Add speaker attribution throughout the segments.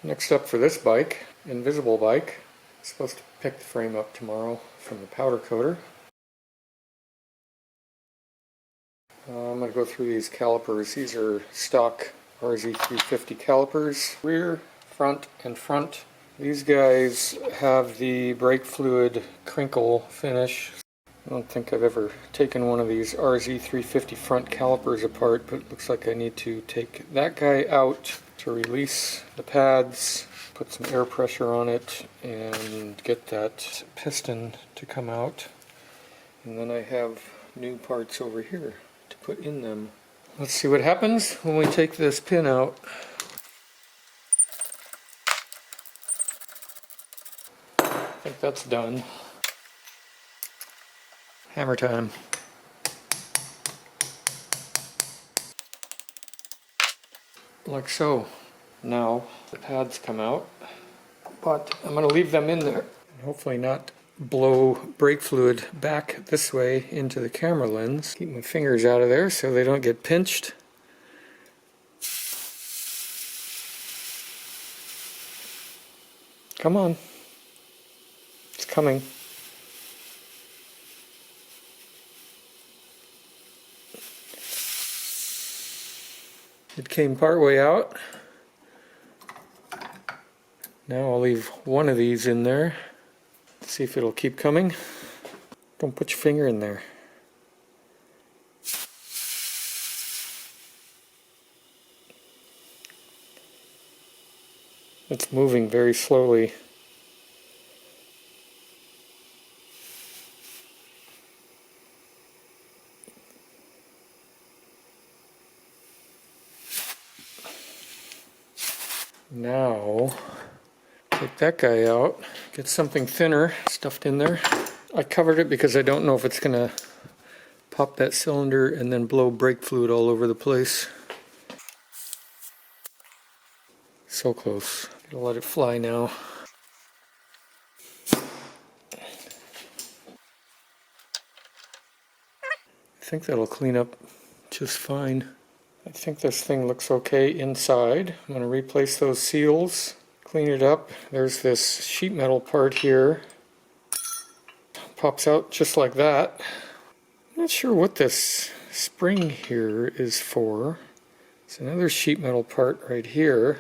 Speaker 1: Next up for this bike, invisible bike. I'm supposed to pick the frame up tomorrow from the powder coater. I'm going to go through these calipers. These are stock RZ350 calipers, rear, front, and front. These guys have the brake fluid crinkle finish. I don't think I've ever taken one of these RZ350 front calipers apart, but it looks like I need to take that guy out to release the pads, put some air pressure on it, and get that piston to come out. And then I have new parts over here to put in them. Let's see what happens when we take this pin out. I think that's done. Hammer time. Like so. Now the pads come out, but I'm going to leave them in there and hopefully not blow brake fluid back this way into the camera lens. Keep my fingers out of there so they don't get pinched. Come on. It's coming. It came part way out. Now I'll leave one of these in there. See if it'll keep coming. Don't put your finger in there. It's moving very slowly. Now, take that guy out, get something thinner stuffed in there. I covered it because I don't know if it's going to pop that cylinder and then blow brake fluid all over the place. So close. Gonna let it fly now. I think that'll clean up just fine. I think this thing looks okay inside. I'm going to replace those seals, clean it up. There's this sheet metal part here. Pops out just like that. I'm not sure what this spring here is for. It's another sheet metal part right here.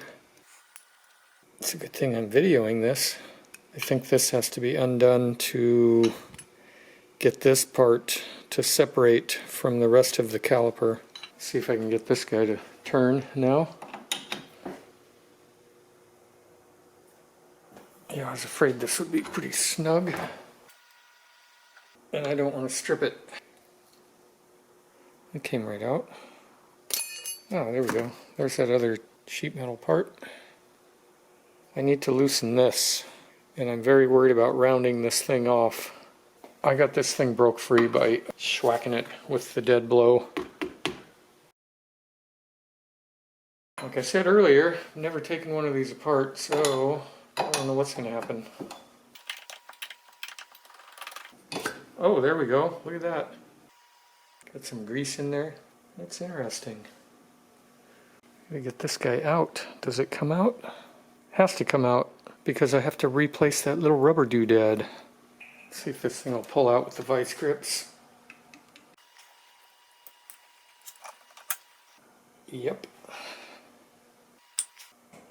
Speaker 1: It's a good thing I'm videoing this. I think this has to be undone to get this part to separate from the rest of the caliper. See if I can get this guy to turn now. Yeah, I was afraid this would be pretty snug. And I don't want to strip it. It came right out. Oh, there we go. There's that other sheet metal part. I need to loosen this. And I'm very worried about rounding this thing off. I got this thing broke free by schwacking it with the dead blow. Like I said earlier, I've never taken one of these apart, so I don't know what's going to happen. Oh, there we go. Look at that. Got some grease in there. That's interesting. Gotta get this guy out. Does it come out? Has to come out because I have to replace that little rubber doodad. Let's see if this thing will pull out with the vice grips. Yep.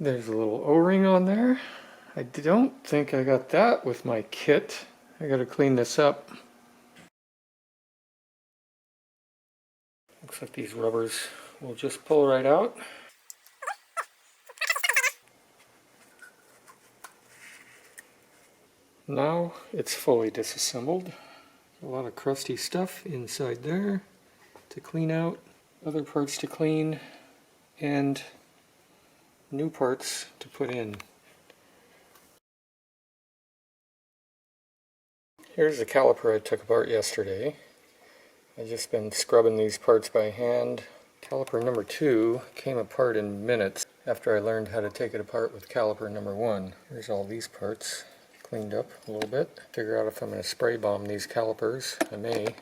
Speaker 1: There's a little O-ring on there. I don't think I got that with my kit. I gotta clean this up. Looks like these rubbers will just pull right out. Now it's fully disassembled. A lot of crusty stuff inside there to clean out, other parts to clean, and new parts to put in. Here's the caliper I took apart yesterday. I've just been scrubbing these parts by hand. Caliper number 2 came apart in minutes after I learned how to take it apart with caliper number 1. Here's all these parts cleaned up a little bit. Figure out if I'm going to spray bomb these calipers. I may.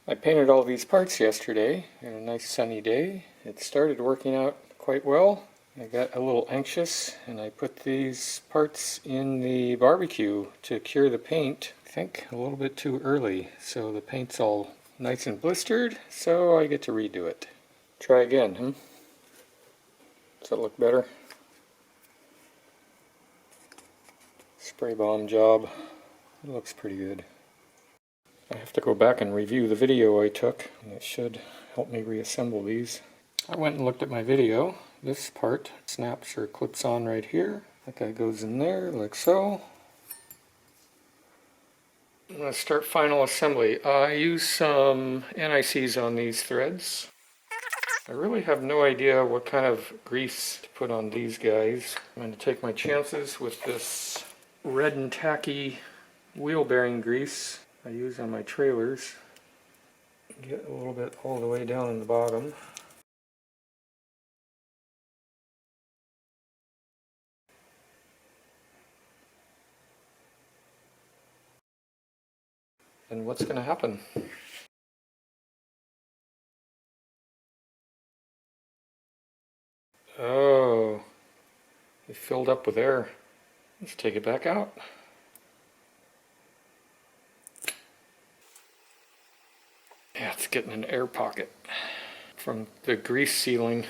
Speaker 1: I painted all these parts yesterday on a nice sunny day. It started working out quite well. I got a little anxious and I put these parts in the barbecue to cure the paint. I think a little bit too early, so the paint's all nice and blistered, so I get to redo it. Try again, Does that look better? Spray bomb job. It looks pretty good. I have to go back and review the video I took, and it should help me reassemble these. I went and looked at my video. This part snaps or clips on right here. That guy goes in there like so. I'm going to start final assembly. I use some NICs on these threads. I really have no idea what kind of grease to put on these guys. I'm going to take my chances with this red and tacky wheel bearing grease I use on my trailers. Get a little bit all the way down in the bottom. And what's going to happen? Oh, it filled up with air. Let's take it back out. Yeah, it's getting an air pocket from the grease sealing.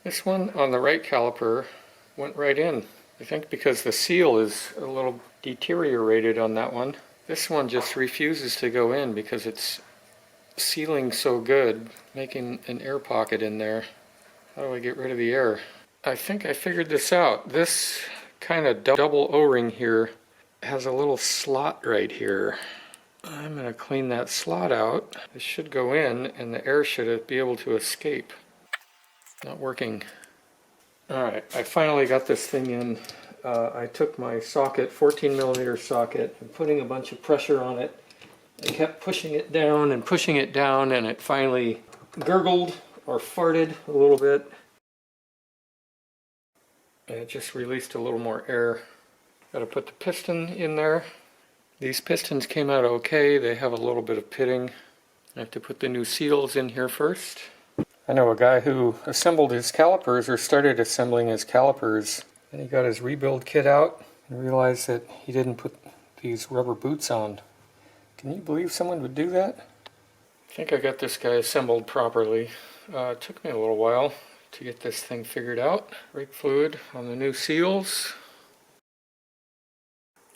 Speaker 1: This one on the right caliper went right in. I think because the seal is a little deteriorated on that one. This one just refuses to go in because it's sealing so good, making an air pocket in there. How do I get rid of the air? I think I figured this out. This kind of double O-ring here has a little slot right here. I'm going to clean that slot out. It should go in and the air should be able to escape. Not working. Alright, I finally got this thing in. I took my socket, 14mm socket, and putting a bunch of pressure on it. I kept pushing it down, and it finally gurgled or farted a little bit. And it just released a little more air. Got to put the piston in there. These pistons came out okay. They have a little bit of pitting. I have to put the new seals in here first. I know a guy who assembled his calipers, or started assembling his calipers, and he got his rebuild kit out and realized that he didn't put these rubber boots on. Can you believe someone would do that? I think I got this guy assembled properly. It took me a little while to get this thing figured out. Brake fluid on the new seals.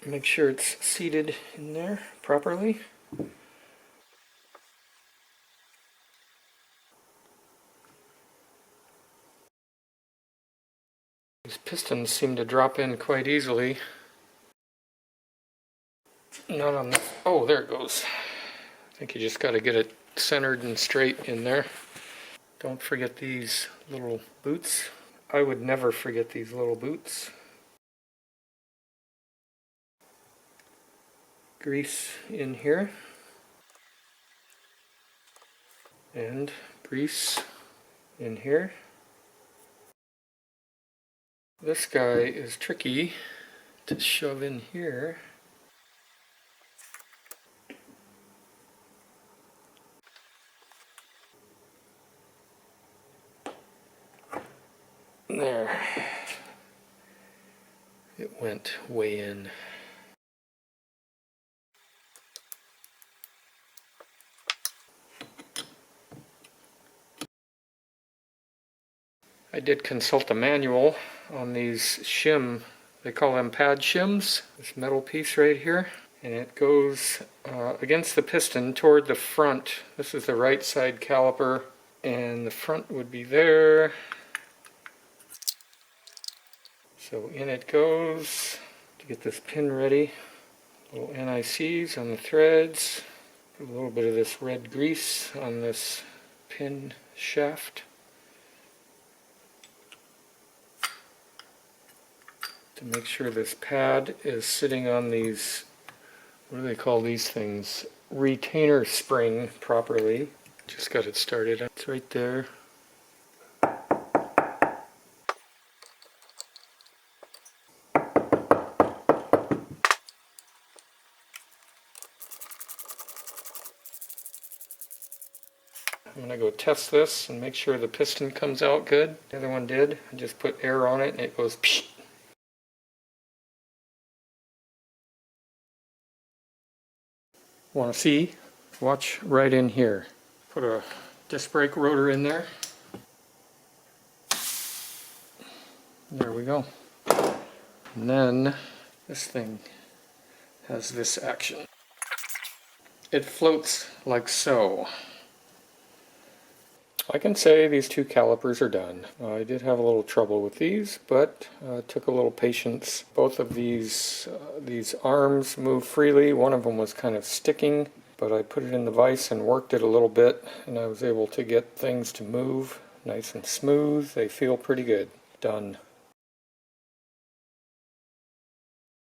Speaker 1: Make sure it's seated in there properly. These pistons seem to drop in quite easily. Not on the... Oh, there it goes. I think you just got to get it centered and straight in there. Don't forget these little boots. I would never forget these little boots. Grease in here. And grease in here. This guy is tricky to shove in here. There. It went way in. I did consult the manual on these shim, they call them pad shims, this metal piece right here, and it goes against the piston toward the front. This is the right side caliper, and the front would be there. So in it goes. To get this pin ready, little NICs on the threads, put a little bit of this red grease on this pin shaft. To make sure this pad is sitting on these, what do they call these things? Retainer spring properly. Just got it started. It's right there. I'm going to go test this and make sure the piston comes out good. The other one did. I just put air on it and it goes psh. Want to see? Watch right in here. Put a disc brake rotor in there. There we go. And then this thing has this action. It floats like so. I can say these two calipers are done. I did have a little trouble with these, but it took a little patience. Both of these arms move freely. One of them was kind of sticking, but I put it in the vise and worked it a little bit, and I was able to get things to move nice and smooth. They feel pretty good. Done.